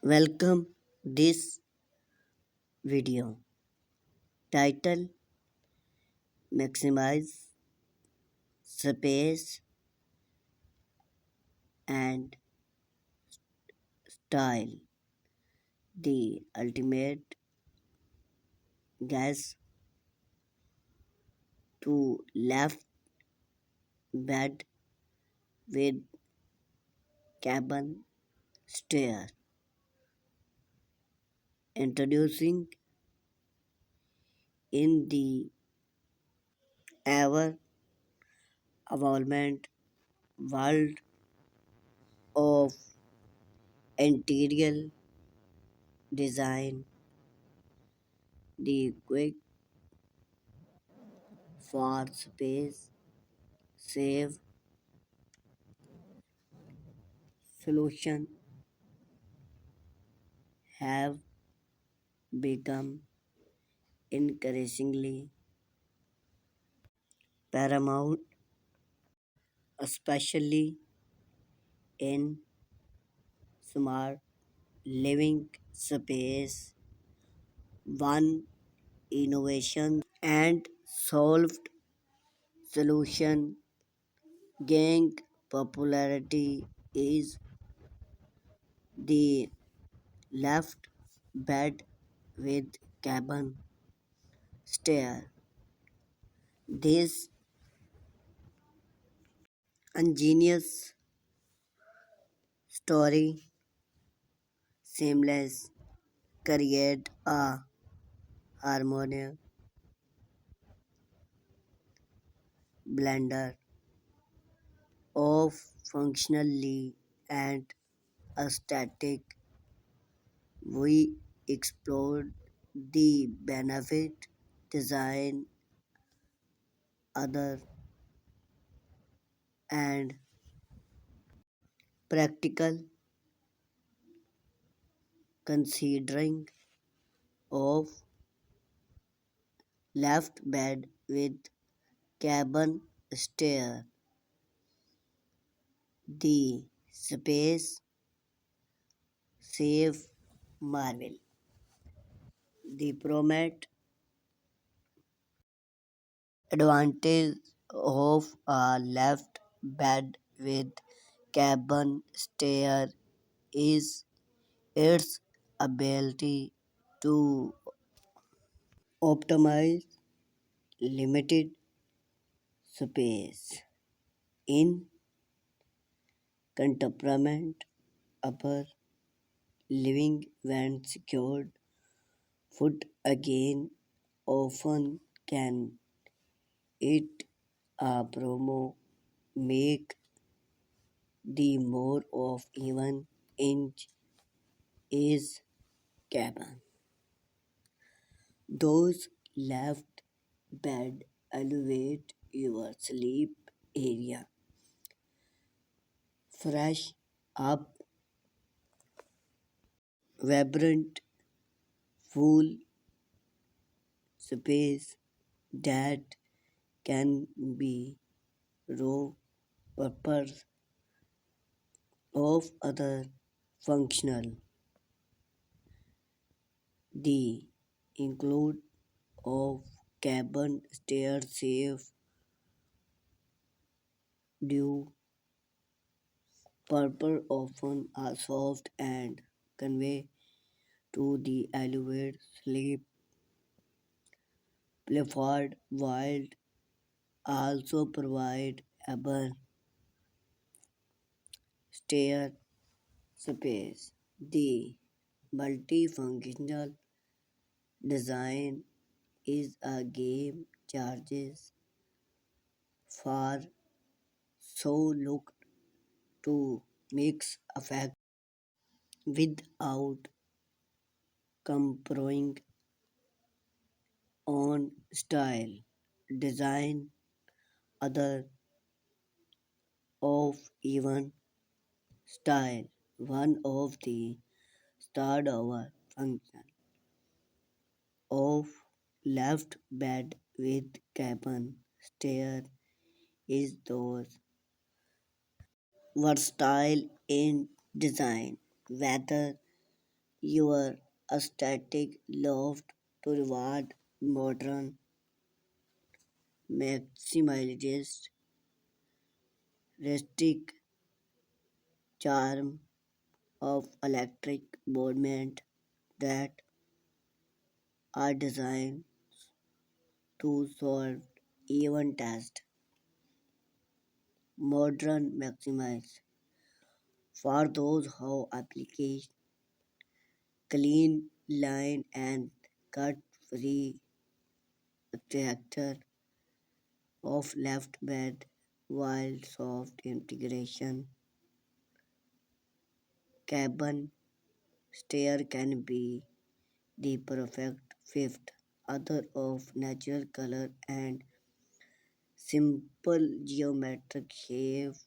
Welcome this video title maximize space and style, the ultimate guess to left bed with cabin stair. Introducing in the ever evolving world of interior design, the quick for space save solution have become increasingly paramount, especially in smart living space. One innovation and solved solution gaining popularity is the left bed with cabin stair. This ingenious story seamless create a harmonious blender of functionally and aesthetic. We explored the benefit, design, other and practical considering of left bed with cabin stair. The space save marvel. The prominent advantage of a left bed with cabin stair is its ability to optimize limited space in contemporary upper living when secured foot again often can it a promo make the more of even inch is cabin. Those left bed elevate your sleep area, fresh up, vibrant, full space that can be raw purpose of other functional. The include of cabin stair safe due purple often are soft and convey to the elevated sleep preferred while also provide able stair space. The multifunctional design is a game charges for so look to mix effect without compromising on style. Design other of even style. One of the start our function of left bed with cabin stair is those versatile in design, whether your aesthetic loft to reward modern maximalist rustic charm of electric movement that are designed to solve even test modern maximize for those who application clean line and cut free architecture of left bed while soft integration cabin stair can be the perfect fifth other of natural color and simple geometric shape